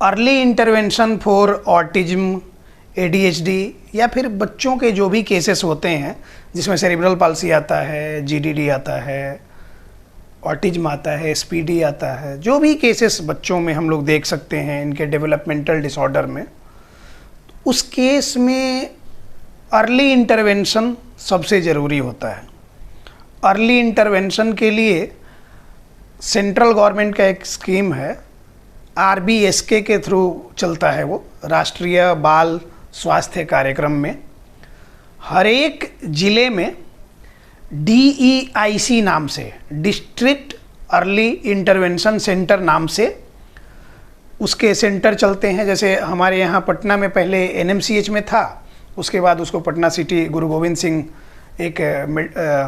Early intervention for autism, ADHD या फिर बच्चों के जो भी केसेस होते हैं जिसमें सेरिब्रल पाल्सी आता है, जीडीडी आता है, ऑटिज्म आता है, एसपीडी आता है, जो भी केसेस बच्चों में हम लोग देख सकते हैं इनके डेवलपमेंटल डिसऑर्डर में, उस केस में अर्ली इंटरवेंशन सबसे ज़रूरी होता है। अर्ली इंटरवेंशन के लिए सेंट्रल गवर्नमेंट का एक स्कीम है, आरबीएसके के थ्रू चलता है वो, राष्ट्रीय बाल स्वास्थ्य कार्यक्रम में। हर एक ज़िले में DEIC नाम से, डिस्ट्रिक्ट अर्ली इंटरवेंशन सेंटर नाम से उसके सेंटर चलते हैं। जैसे हमारे यहाँ पटना में पहले NMCH में था, उसके बाद उसको पटना सिटी गुरु गोविंद सिंह एक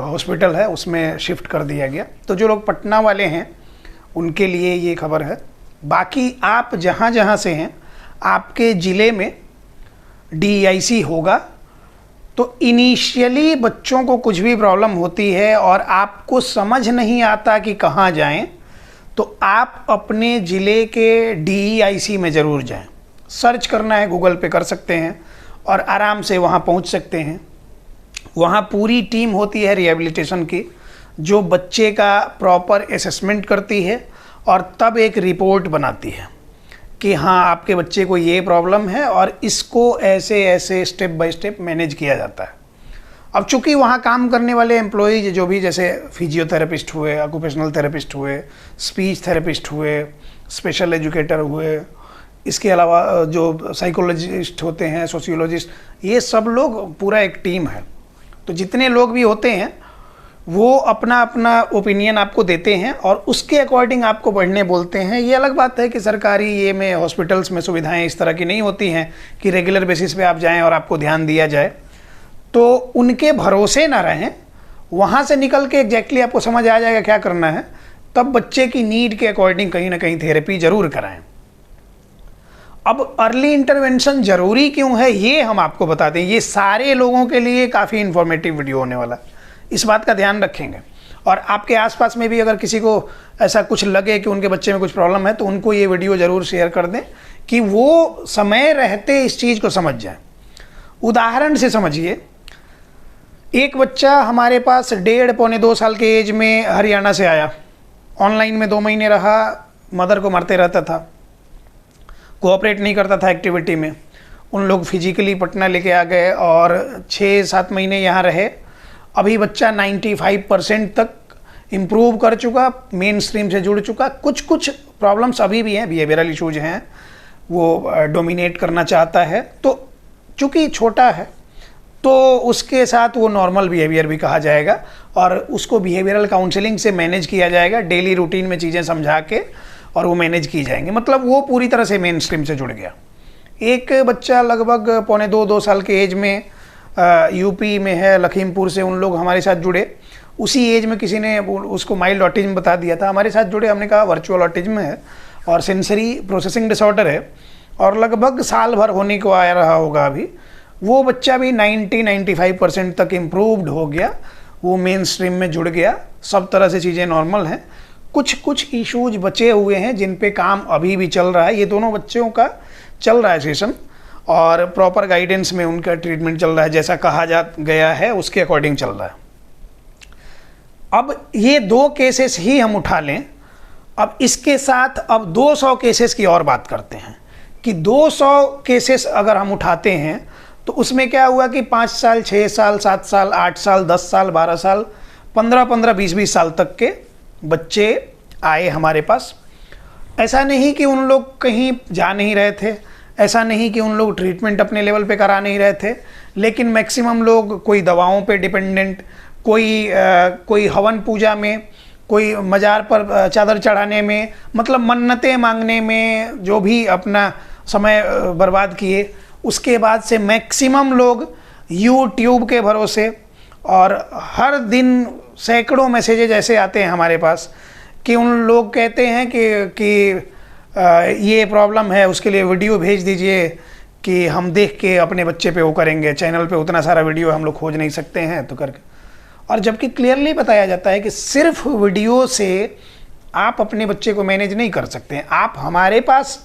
हॉस्पिटल है उसमें शिफ्ट कर दिया गया। तो जो लोग पटना वाले हैं उनके लिए ये खबर है। बाकी आप जहाँ जहाँ से हैं, आपके ज़िले में DEIC होगा। तो इनिशियली बच्चों को कुछ भी प्रॉब्लम होती है और आपको समझ नहीं आता कि कहाँ जाएं, तो आप अपने ज़िले के DEIC में ज़रूर जाएं। सर्च करना है, गूगल पे कर सकते हैं और आराम से वहाँ पहुँच सकते हैं। वहाँ पूरी टीम होती है रिहेबिलिटेशन की, जो बच्चे का प्रॉपर असेसमेंट करती है और तब एक रिपोर्ट बनाती है कि हाँ आपके बच्चे को ये प्रॉब्लम है और इसको ऐसे ऐसे स्टेप बाय स्टेप मैनेज किया जाता है। अब चूँकि वहाँ काम करने वाले एम्प्लॉयज़ जो भी, जैसे फिजियोथेरेपिस्ट हुए, ऑक्यूपेशनल थेरेपिस्ट हुए, स्पीच थेरेपिस्ट हुए, स्पेशल एजुकेटर हुए, इसके अलावा जो साइकोलॉजिस्ट होते हैं, सोशियोलॉजिस्ट, ये सब लोग पूरा एक टीम है। तो जितने लोग भी होते हैं वो अपना अपना ओपिनियन आपको देते हैं और उसके अकॉर्डिंग आपको पढ़ने बोलते हैं। ये अलग बात है कि सरकारी ये में हॉस्पिटल्स में सुविधाएं इस तरह की नहीं होती हैं कि रेगुलर बेसिस पे आप जाएं और आपको ध्यान दिया जाए। तो उनके भरोसे ना रहें, वहाँ से निकल के एग्जैक्टली आपको समझ आ जाएगा क्या करना है, तब बच्चे की नीड के अकॉर्डिंग कहीं ना कहीं थेरेपी ज़रूर कराएं। अब अर्ली इंटरवेंशन ज़रूरी क्यों है ये हम आपको बताते हैं। ये सारे लोगों के लिए काफ़ी इन्फॉर्मेटिव वीडियो होने वाला है, इस बात का ध्यान रखेंगे। और आपके आसपास में भी अगर किसी को ऐसा कुछ लगे कि उनके बच्चे में कुछ प्रॉब्लम है, तो उनको ये वीडियो ज़रूर शेयर कर दें कि वो समय रहते इस चीज़ को समझ जाएं। उदाहरण से समझिए, एक बच्चा हमारे पास 1.5-2 साल के एज में हरियाणा से आया, ऑनलाइन में 2 महीने रहा, मदर को मारते रहता था, कोऑपरेट नहीं करता था एक्टिविटी में। उन लोग फिजिकली पटना लेके आ गए और 6-7 महीने यहाँ रहे। अभी बच्चा 95% तक इम्प्रूव कर चुका, मेन स्ट्रीम से जुड़ चुका। कुछ कुछ प्रॉब्लम्स अभी भी हैं, बिहेवियरल इशूज हैं, वो डोमिनेट करना चाहता है। तो चूँकि छोटा है तो उसके साथ वो नॉर्मल बिहेवियर भी कहा जाएगा और उसको बिहेवियरल काउंसलिंग से मैनेज किया जाएगा, डेली रूटीन में चीज़ें समझा के, और वो मैनेज की जाएंगी। मतलब वो पूरी तरह से मेन स्ट्रीम से जुड़ गया। एक बच्चा लगभग 1.25-2 साल के एज में यूपी में है, लखीमपुर से, उन लोग हमारे साथ जुड़े। उसी एज में किसी ने उसको माइल्ड ऑटिज्म बता दिया था, हमारे साथ जुड़े। हमने कहा वर्चुअल ऑटिज्म है और सेंसरी प्रोसेसिंग डिसऑर्डर है और लगभग साल भर होने को आ रहा होगा अभी। वो बच्चा भी 90-95% तक इम्प्रूव्ड हो गया, वो मेन स्ट्रीम में जुड़ गया, सब तरह से चीज़ें नॉर्मल हैं। कुछ कुछ इश्यूज बचे हुए हैं जिन पे काम अभी भी चल रहा है। ये दोनों बच्चों का चल रहा है सेशन और प्रॉपर गाइडेंस में उनका ट्रीटमेंट चल रहा है, जैसा कहा जा गया है उसके अकॉर्डिंग चल रहा है। अब ये 2 केसेस ही हम उठा लें। अब इसके साथ अब 200 केसेस की और बात करते हैं कि 200 केसेस अगर हम उठाते हैं तो उसमें क्या हुआ कि 5 साल, 6 साल, 7 साल, 8 साल, 10 साल, 12 साल, 15-15, 20-20 साल तक के बच्चे आए हमारे पास। ऐसा नहीं कि उन लोग कहीं जा नहीं रहे थे, ऐसा नहीं कि उन लोग ट्रीटमेंट अपने लेवल पे करा नहीं रहे थे, लेकिन मैक्सिमम लोग कोई दवाओं पे डिपेंडेंट, कोई हवन पूजा में, कोई मज़ार पर चादर चढ़ाने में, मतलब मन्नतें मांगने में जो भी अपना समय बर्बाद किए। उसके बाद से मैक्सिमम लोग यूट्यूब के भरोसे, और हर दिन सैकड़ों मैसेजेज ऐसे आते हैं हमारे पास कि उन लोग कहते हैं कि ये प्रॉब्लम है, उसके लिए वीडियो भेज दीजिए कि हम देख के अपने बच्चे पे वो करेंगे। चैनल पे उतना सारा वीडियो हम लोग खोज नहीं सकते हैं तो करके, और जबकि क्लियरली बताया जाता है कि सिर्फ वीडियो से आप अपने बच्चे को मैनेज नहीं कर सकते हैं। आप हमारे पास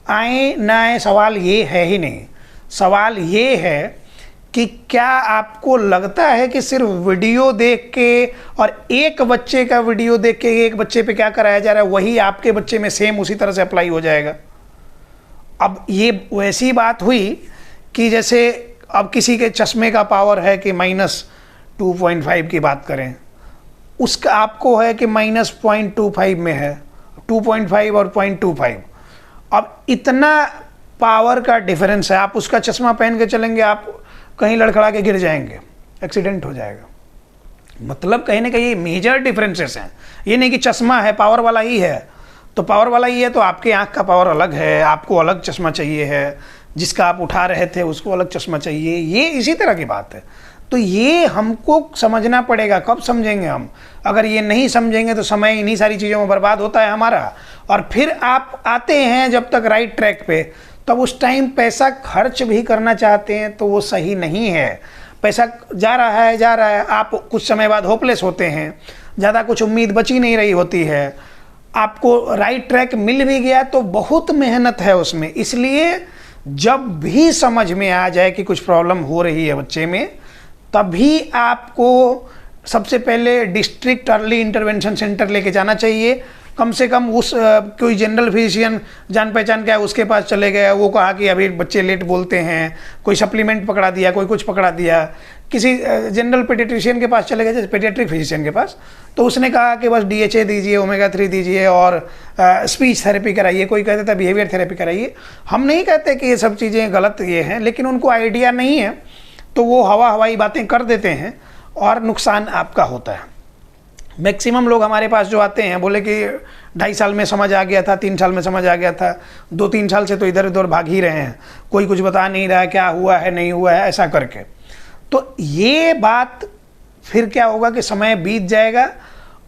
आए ना आए सवाल ये है ही नहीं। सवाल ये है कि क्या आपको लगता है कि सिर्फ वीडियो देख के और एक बच्चे का वीडियो देख के एक बच्चे पे क्या कराया जा रहा है वही आपके बच्चे में सेम उसी तरह से अप्लाई हो जाएगा? अब ये वैसी बात हुई कि जैसे अब किसी के चश्मे का पावर है कि -2.5 की बात करें, उसका आपको है कि -0.25 में है, 2.5 और 0.25। अब इतना पावर का डिफरेंस है, आप उसका चश्मा पहन के चलेंगे, आप कहीं लड़खड़ा के गिर जाएंगे, एक्सीडेंट हो जाएगा। मतलब कहीं ना कहीं मेजर डिफरेंसेस हैं। ये नहीं कि चश्मा है पावर वाला ही है, तो पावर वाला ही है तो आपके आँख का पावर अलग है, आपको अलग चश्मा चाहिए है, जिसका आप उठा रहे थे उसको अलग चश्मा चाहिए, ये इसी तरह की बात है। तो ये हमको समझना पड़ेगा। कब समझेंगे हम? अगर ये नहीं समझेंगे तो समय इन्हीं सारी चीज़ों में बर्बाद होता है हमारा। और फिर आप आते हैं जब तक राइट ट्रैक पे, तब उस टाइम पैसा खर्च भी करना चाहते हैं तो वो सही नहीं है। पैसा जा रहा है, आप कुछ समय बाद होपलेस होते हैं, ज़्यादा कुछ उम्मीद बची नहीं रही होती है। आपको राइट ट्रैक मिल भी गया तो बहुत मेहनत है उसमें। इसलिए जब भी समझ में आ जाए कि कुछ प्रॉब्लम हो रही है बच्चे में, तभी आपको सबसे पहले डिस्ट्रिक्ट अर्ली इंटरवेंशन सेंटर लेके जाना चाहिए। कम से कम उस कोई जनरल फिजिशियन जान पहचान का है उसके पास चले गए, वो कहा कि अभी बच्चे लेट बोलते हैं, कोई सप्लीमेंट पकड़ा दिया, कोई कुछ पकड़ा दिया। किसी जनरल पेडियाट्रिशियन के पास चले गए, जैसे पेडियाट्रिक फिजिशियन के पास, तो उसने कहा कि बस DHA दीजिए, ओमेगा-3 दीजिए और स्पीच थेरेपी कराइए, कोई कहता था बिहेवियर थेरेपी कराइए। हम नहीं कहते कि ये सब चीज़ें गलत ये हैं, लेकिन उनको आइडिया नहीं है तो वो हवाई बातें कर देते हैं और नुकसान आपका होता है। मैक्सिमम लोग हमारे पास जो आते हैं बोले कि 2.5 साल में समझ आ गया था, 3 साल में समझ आ गया था, 2-3 साल से तो इधर उधर भाग ही रहे हैं, कोई कुछ बता नहीं रहा है क्या हुआ है नहीं हुआ है, ऐसा करके। तो ये बात फिर क्या होगा कि समय बीत जाएगा।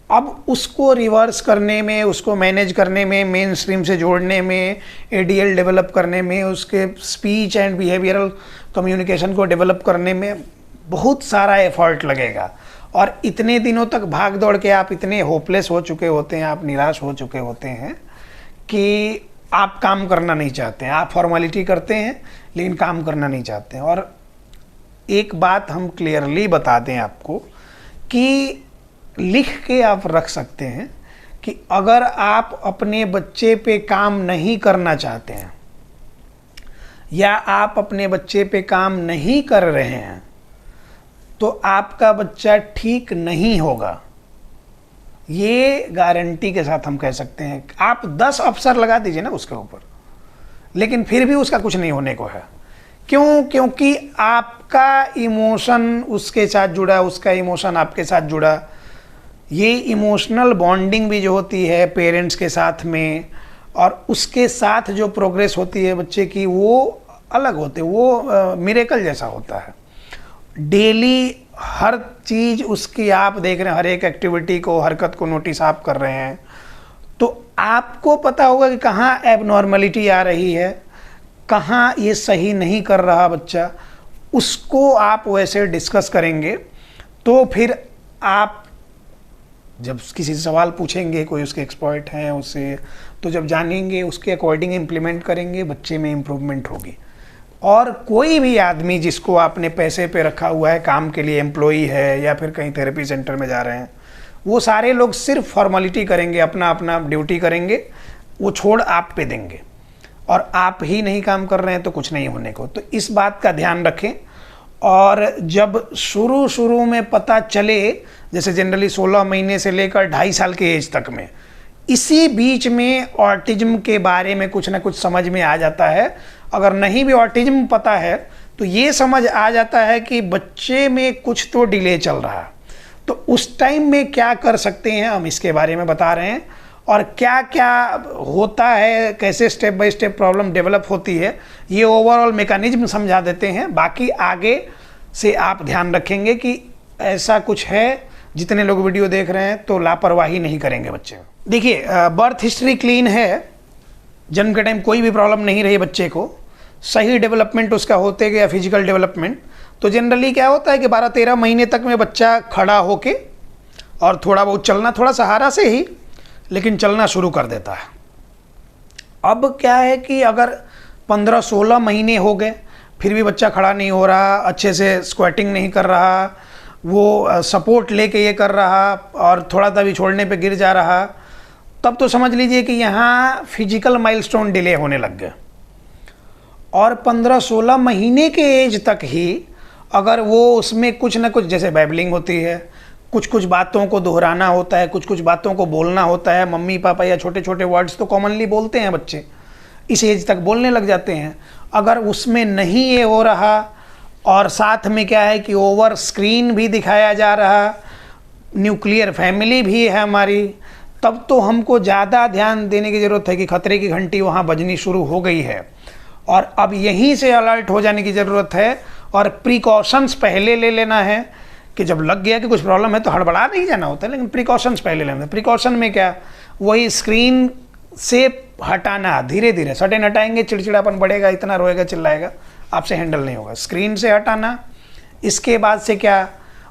अब उसको रिवर्स करने में, उसको मैनेज करने में, मेन स्ट्रीम से जोड़ने में, ADL डेवलप करने में, उसके स्पीच एंड बिहेवियरल कम्युनिकेशन को डेवलप करने में बहुत सारा एफर्ट लगेगा। और इतने दिनों तक भाग दौड़ के आप इतने होपलेस हो चुके होते हैं, आप निराश हो चुके होते हैं कि आप काम करना नहीं चाहते हैं। आप फॉर्मेलिटी करते हैं लेकिन काम करना नहीं चाहते हैं। और एक बात हम क्लियरली बता दें आपको कि लिख के आप रख सकते हैं कि अगर आप अपने बच्चे पे काम नहीं करना चाहते हैं या आप अपने बच्चे पे काम नहीं कर रहे हैं तो आपका बच्चा ठीक नहीं होगा। ये गारंटी के साथ हम कह सकते हैं। आप 10 अफसर लगा दीजिए ना उसके ऊपर, लेकिन फिर भी उसका कुछ नहीं होने को है। क्यों? क्योंकि आपका इमोशन उसके साथ जुड़ा, उसका इमोशन आपके साथ जुड़ा। ये इमोशनल बॉन्डिंग भी जो होती है पेरेंट्स के साथ में और उसके साथ जो प्रोग्रेस होती है बच्चे की, वो अलग होते, वो मिरेकल जैसा होता है। डेली हर चीज़ उसकी आप देख रहे हैं, हर एक एक्टिविटी को, हरकत को नोटिस आप कर रहे हैं, तो आपको पता होगा कि कहाँ एबनॉर्मलिटी आ रही है, कहाँ ये सही नहीं कर रहा बच्चा। उसको आप वैसे डिस्कस करेंगे तो फिर आप जब किसी से सवाल पूछेंगे, कोई उसके एक्सपर्ट हैं उससे, तो जब जानेंगे उसके अकॉर्डिंग इम्प्लीमेंट करेंगे, बच्चे में इम्प्रूवमेंट होगी। और कोई भी आदमी जिसको आपने पैसे पे रखा हुआ है काम के लिए, एम्प्लॉई है या फिर कहीं थेरेपी सेंटर में जा रहे हैं, वो सारे लोग सिर्फ फॉर्मेलिटी करेंगे, अपना अपना ड्यूटी करेंगे, वो छोड़ आप पे देंगे। और आप ही नहीं काम कर रहे हैं तो कुछ नहीं होने को। तो इस बात का ध्यान रखें। और जब शुरू में पता चले, जैसे जनरली 16 महीने से लेकर 2.5 साल के एज तक में, इसी बीच में ऑटिज्म के बारे में कुछ ना कुछ समझ में आ जाता है। अगर नहीं भी ऑटिज्म पता है तो ये समझ आ जाता है कि बच्चे में कुछ तो डिले चल रहा है। तो उस टाइम में क्या कर सकते हैं हम इसके बारे में बता रहे हैं, और क्या क्या होता है, कैसे step by step problem develop होती है, ये ओवरऑल मैकेनिज्म समझा देते हैं। बाकी आगे से आप ध्यान रखेंगे कि ऐसा कुछ है। जितने लोग वीडियो देख रहे हैं तो लापरवाही नहीं करेंगे बच्चे। देखिए, बर्थ हिस्ट्री क्लीन है, जन्म के टाइम कोई भी प्रॉब्लम नहीं रही बच्चे को, सही डेवलपमेंट उसका होते गया, फिजिकल डेवलपमेंट। तो जनरली क्या होता है कि 12-13 महीने तक में बच्चा खड़ा होके और थोड़ा बहुत चलना, थोड़ा सहारा से ही, लेकिन चलना शुरू कर देता है। अब क्या है कि अगर 15-16 महीने हो गए फिर भी बच्चा खड़ा नहीं हो रहा, अच्छे से स्क्वाटिंग नहीं कर रहा, वो सपोर्ट लेके ये कर रहा और थोड़ा सा भी छोड़ने पे गिर जा रहा, तब तो समझ लीजिए कि यहाँ फिजिकल माइलस्टोन डिले होने लग गया। और 15-16 महीने के एज तक ही अगर वो उसमें कुछ ना कुछ, जैसे बैबलिंग होती है, कुछ कुछ बातों को दोहराना होता है, कुछ कुछ बातों को बोलना होता है, मम्मी पापा या छोटे छोटे वर्ड्स तो कॉमनली बोलते हैं बच्चे, इस एज तक बोलने लग जाते हैं। अगर उसमें नहीं ये हो रहा और साथ में क्या है कि ओवर स्क्रीन भी दिखाया जा रहा, न्यूक्लियर फैमिली भी है हमारी, तब तो हमको ज़्यादा ध्यान देने की ज़रूरत है कि खतरे की घंटी वहाँ बजनी शुरू हो गई है और अब यहीं से अलर्ट हो जाने की ज़रूरत है और प्रिकॉशंस पहले ले लेना है कि जब लग गया कि कुछ प्रॉब्लम है तो हड़बड़ा नहीं जाना होता है, लेकिन प्रिकॉशंस पहले लेना है। प्रिकॉशन में क्या, वही स्क्रीन से हटाना, धीरे धीरे सडन हटाएंगे चिड़चिड़ापन बढ़ेगा, इतना रोएगा चिल्लाएगा, आपसे हैंडल नहीं होगा, स्क्रीन से हटाना। इसके बाद से क्या,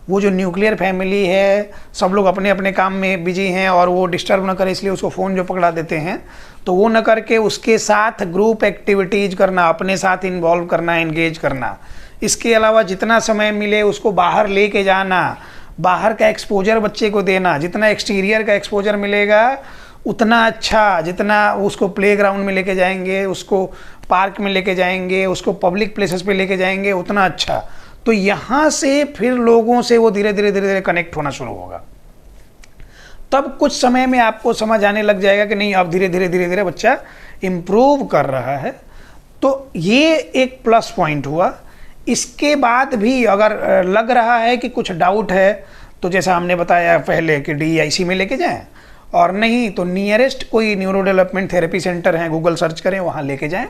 वो जो न्यूक्लियर फैमिली है सब लोग अपने अपने काम में बिजी हैं और वो डिस्टर्ब ना करे इसलिए उसको फ़ोन जो पकड़ा देते हैं, तो वो न करके उसके साथ ग्रुप एक्टिविटीज़ करना, अपने साथ इन्वॉल्व करना, एंगेज करना। इसके अलावा जितना समय मिले उसको बाहर लेके जाना, बाहर का एक्सपोजर बच्चे को देना, जितना एक्सटीरियर का एक्सपोजर मिलेगा उतना अच्छा, जितना उसको प्लेग्राउंड में लेके जाएंगे, उसको पार्क में लेके जाएंगे, उसको पब्लिक प्लेसेस पे लेके जाएंगे, उतना अच्छा। तो यहाँ से फिर लोगों से वो धीरे धीरे कनेक्ट होना शुरू होगा। तब कुछ समय में आपको समझ आने लग जाएगा कि नहीं, अब धीरे धीरे बच्चा इम्प्रूव कर रहा है। तो ये एक प्लस पॉइंट हुआ। इसके बाद भी अगर लग रहा है कि कुछ डाउट है तो जैसा हमने बताया पहले कि DIC में लेके जाएं, और नहीं तो नियरेस्ट कोई न्यूरो डेवलपमेंट थेरेपी सेंटर है, गूगल सर्च करें, वहाँ लेके जाएं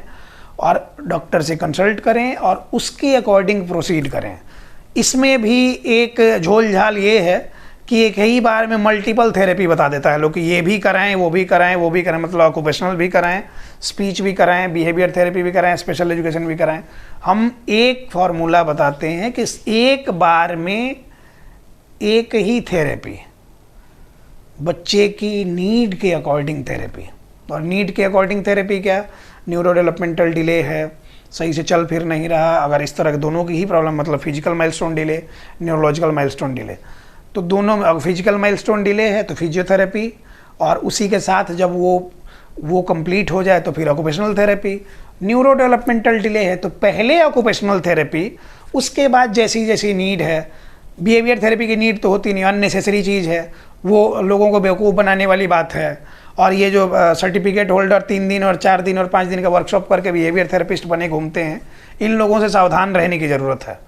और डॉक्टर से कंसल्ट करें और उसके अकॉर्डिंग प्रोसीड करें। इसमें भी एक झोल झाल ये है कि एक ही बार में मल्टीपल थेरेपी बता देता है लोग कि ये भी कराएं, वो भी कराएं, वो भी कराएं, मतलब ऑक्यूपेशनल भी कराएं, स्पीच भी कराएं, बिहेवियर थेरेपी भी कराएं, स्पेशल एजुकेशन भी कराएं। हम एक फार्मूला बताते हैं कि एक बार में एक ही थेरेपी, बच्चे की नीड के अकॉर्डिंग थेरेपी। और नीड के अकॉर्डिंग थेरेपी क्या, न्यूरो डेवलपमेंटल डिले है, सही से चल फिर नहीं रहा, अगर इस तरह के दोनों की ही प्रॉब्लम, मतलब physical milestone delay, neurological milestone delay, तो दोनों में फिजिकल माइलस्टोन डिले है तो फिजियोथेरेपी, और उसी के साथ जब वो कंप्लीट हो जाए तो फिर occupational therapy. Neuro developmental delay है तो पहले ऑक्यूपेशनल थेरेपी, उसके बाद जैसी जैसी नीड है। बिहेवियर थेरेपी की नीड तो होती नहीं, अननेसेसरी चीज़ है, वो लोगों को बेवकूफ़ बनाने वाली बात है। और ये जो सर्टिफिकेट होल्डर 3 दिन और 4 दिन और 5 दिन का वर्कशॉप करके बिहेवियर थेरेपिस्ट बने घूमते हैं, इन लोगों से सावधान रहने की ज़रूरत है।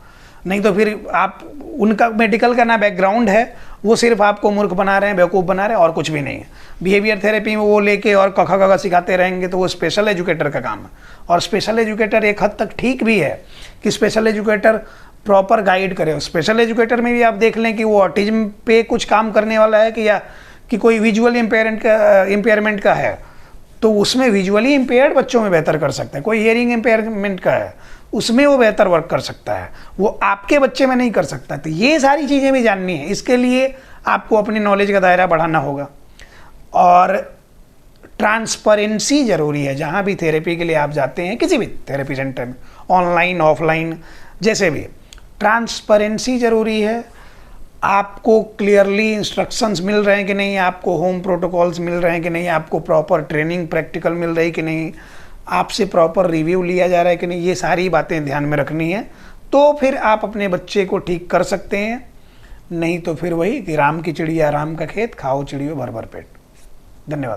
नहीं तो फिर आप, उनका मेडिकल का ना बैकग्राउंड है, वो सिर्फ आपको मूर्ख बना रहे हैं, बेवकूफ़ बना रहे हैं, और कुछ भी नहीं है। बिहेवियर थेरेपी में वो लेके और कखा गगा सिखाते रहेंगे तो वो स्पेशल एजुकेटर का काम है। और स्पेशल एजुकेटर एक हद तक ठीक भी है कि स्पेशल एजुकेटर प्रॉपर गाइड करे। स्पेशल एजुकेटर में भी आप देख लें कि वो ऑटिज्म पे कुछ काम करने वाला है कि कोई विजुअल इम्पेयरमेंट का है तो उसमें विजुअली इम्पेयर्ड बच्चों में बेहतर कर सकता है। कोई हियरिंग इम्पेयरमेंट का है उसमें वो बेहतर वर्क कर सकता है, वो आपके बच्चे में नहीं कर सकता। तो ये सारी चीज़ें भी जाननी है, इसके लिए आपको अपनी नॉलेज का दायरा बढ़ाना होगा। और ट्रांसपेरेंसी ज़रूरी है, जहाँ भी थेरेपी के लिए आप जाते हैं, किसी भी थेरेपी सेंटर में, ऑनलाइन ऑफलाइन जैसे भी, ट्रांसपेरेंसी ज़रूरी है। आपको क्लियरली इंस्ट्रक्शंस मिल रहे हैं कि नहीं, आपको होम प्रोटोकॉल्स मिल रहे हैं कि नहीं, आपको प्रॉपर ट्रेनिंग प्रैक्टिकल मिल रही कि नहीं, आपसे प्रॉपर रिव्यू लिया जा रहा है कि नहीं, ये सारी बातें ध्यान में रखनी है। तो फिर आप अपने बच्चे को ठीक कर सकते हैं। नहीं तो फिर वही कि राम की चिड़िया राम का खेत, खाओ चिड़ियों भर भर पेट। धन्यवाद।